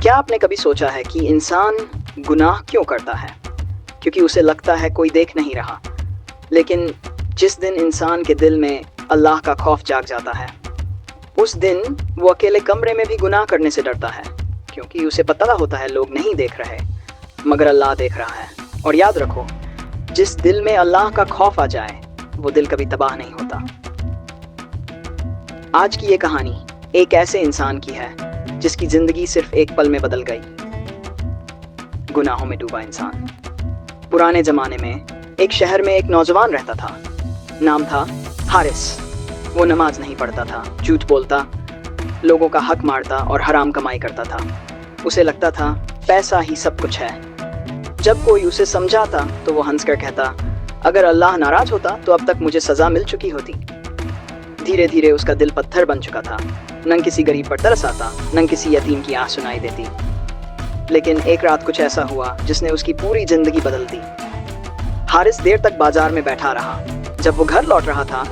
کیا آپ نے کبھی سوچا ہے کہ انسان گناہ کیوں کرتا ہے؟ کیونکہ اسے لگتا ہے کوئی دیکھ نہیں رہا۔ لیکن جس دن انسان کے دل میں اللہ کا خوف جاگ جاتا ہے، اس دن وہ اکیلے کمرے میں بھی گناہ کرنے سے ڈرتا ہے، کیونکہ اسے پتہ ہوتا ہے لوگ نہیں دیکھ رہے مگر اللہ دیکھ رہا ہے۔ اور یاد رکھو، جس دل میں اللہ کا خوف آ جائے وہ دل کبھی تباہ نہیں ہوتا۔ آج کی یہ کہانی ایک ایسے انسان کی ہے جس کی زندگی صرف ایک پل میں بدل گئی۔ گناہوں میں ڈوبا انسان۔ پرانے زمانے میں ایک شہر میں ایک نوجوان رہتا تھا، نام تھا حارث۔ وہ نماز نہیں پڑھتا تھا، جھوٹ بولتا، لوگوں کا حق مارتا اور حرام کمائی کرتا تھا۔ اسے لگتا تھا پیسہ ہی سب کچھ ہے۔ جب کوئی اسے سمجھاتا تو وہ ہنس کر کہتا، اگر اللہ ناراض ہوتا تو اب تک مجھے سزا مل چکی ہوتی۔ دھیرے دھیرے اس کا دل پتھر بن چکا تھا، نہ کسی غریب پر ترس آتا، نہ کسی یتیم کی آہ سنائی دیتی۔ لیکن ایک رات کچھ ایسا ہوا جس نے اس کی پوری زندگی بدل دی۔ حارث دیر تک بازار میں بیٹھا رہا۔ جب وہ گھر لوٹ رہا تھا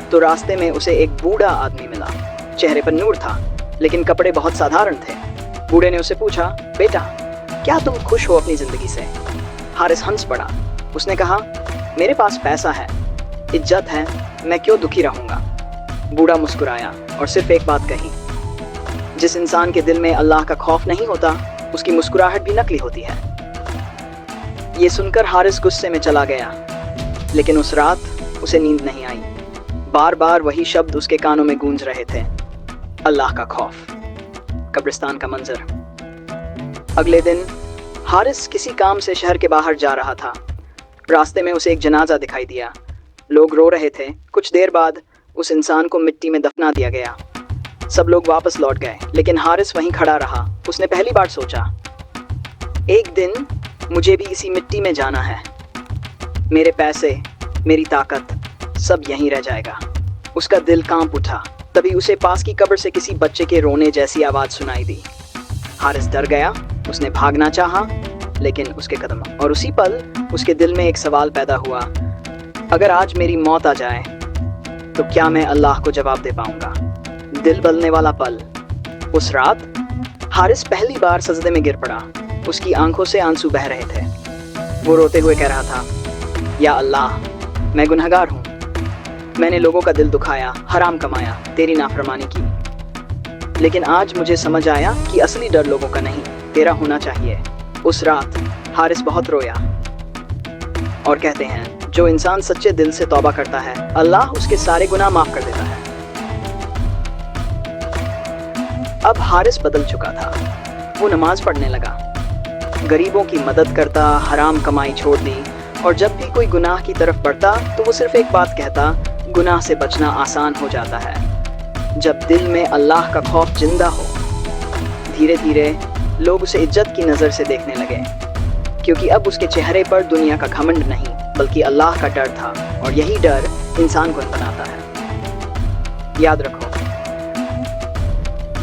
تو راستے میں اسے ایک بوڑھا آدمی ملا۔ چہرے پر نور تھا لیکن کپڑے بہت سادھارن تھے۔ بوڑھے نے اسے پوچھا، بیٹا کیا تم خوش ہو اپنی زندگی سے؟ حارث ہنس پڑا۔ اس نے کہا، میرے پاس پیسہ ہے، عزت ہے، میں کیوں دکھی رہوں گا؟ بوڑھا مسکرایا اور صرف ایک بات کہی، جس انسان کے دل میں اللہ کا خوف نہیں ہوتا اس کی مسکراہٹ بھی نکلی ہوتی ہے۔ یہ سن کر حارث غصے میں چلا گیا، لیکن اس رات اسے نیند نہیں آئی۔ بار بار وہی شبد اس کے کانوں میں گونج رہے تھے، اللہ کا خوف۔ قبرستان کا منظر۔ اگلے دن حارث کسی کام سے شہر کے باہر جا رہا تھا۔ راستے میں اسے ایک جنازہ دکھائی دیا۔ لوگ رو رہے تھے۔ کچھ دیر بعد اس انسان کو مٹی میں دفنا دیا گیا۔ سب لوگ واپس لوٹ گئے لیکن حارث وہیں کھڑا رہا۔ اس نے پہلی بار سوچا، ایک دن مجھے بھی اسی مٹی میں جانا ہے۔ میرے پیسے، میری طاقت، سب یہیں رہ جائے گا۔ اس کا دل کانپ اٹھا۔ تبھی اسے پاس کی قبر سے کسی بچے کے رونے جیسی آواز سنائی دی۔ حارث ڈر گیا۔ اس نے بھاگنا چاہا لیکن اس کے قدم، اور اسی پل اس کے دل میں ایک سوال پیدا ہوا، اگر آج میری موت آ جائے تو کیا میں اللہ کو جواب دے پاؤں گا؟ دل بدلنے والا پل۔ اس رات حارث پہلی بار سجدے میں گر پڑا۔ اس کی آنکھوں سے آنسو بہہ رہے تھے۔ وہ روتے ہوئے کہہ رہا تھا، یا اللہ، میں گنہگار ہوں۔ میں نے لوگوں کا دل دکھایا، حرام کمایا، تیری نافرمانی کی۔ لیکن آج مجھے سمجھ آیا کہ اصلی ڈر لوگوں کا نہیں، تیرا ہونا چاہیے۔ اس رات حارث بہت رویا۔ اور کہتے ہیں، جو انسان سچے دل سے توبہ کرتا ہے، اللہ اس کے سارے گناہ معاف کر دیتا ہے۔ اب حارث بدل چکا تھا۔ وہ نماز پڑھنے لگا، غریبوں کی مدد کرتا، حرام کمائی چھوڑ دی، اور جب بھی کوئی گناہ کی طرف بڑھتا تو وہ صرف ایک بات کہتا، گناہ سے بچنا آسان ہو جاتا ہے جب دل میں اللہ کا خوف زندہ ہو۔ دھیرے دھیرے لوگ اسے عزت کی نظر سے دیکھنے لگے، کیونکہ اب اس کے چہرے پر دنیا کا گھمنڈ نہیں بلکہ اللہ کا ڈر تھا، اور یہی ڈر انسان کو بناتا ہے۔ یاد رکھو،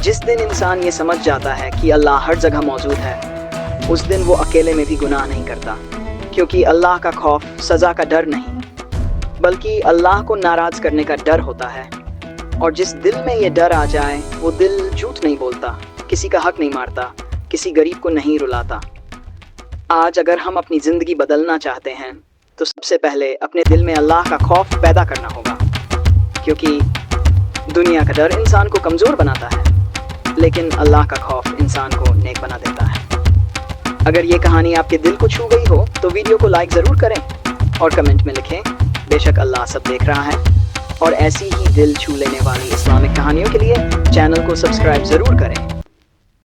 جس دن انسان یہ سمجھ جاتا ہے کہ اللہ ہر جگہ موجود ہے، اس دن وہ اکیلے میں بھی گناہ نہیں کرتا، کیونکہ اللہ کا خوف سزا کا ڈر نہیں بلکہ اللہ کو ناراض کرنے کا ڈر ہوتا ہے۔ اور جس دل میں یہ ڈر آ جائے، وہ دل جھوٹ نہیں بولتا، کسی کا حق نہیں مارتا، کسی غریب کو نہیں رلاتا۔ آج اگر ہم اپنی زندگی بدلنا چاہتے ہیں تو سب سے پہلے اپنے دل میں اللہ کا خوف پیدا کرنا ہوگا، کیونکہ دنیا کا ڈر انسان کو کمزور بناتا ہے لیکن اللہ کا خوف انسان کو نیک بنا دیتا ہے۔ اگر یہ کہانی آپ کے دل کو چھو گئی ہو تو ویڈیو کو لائک ضرور کریں اور کمنٹ میں لکھیں، بے شک اللہ سب دیکھ رہا ہے۔ اور ایسی ہی دل چھو لینے والی اسلامک کہانیوں کے لیے چینل کو سبسکرائب ضرور کریں۔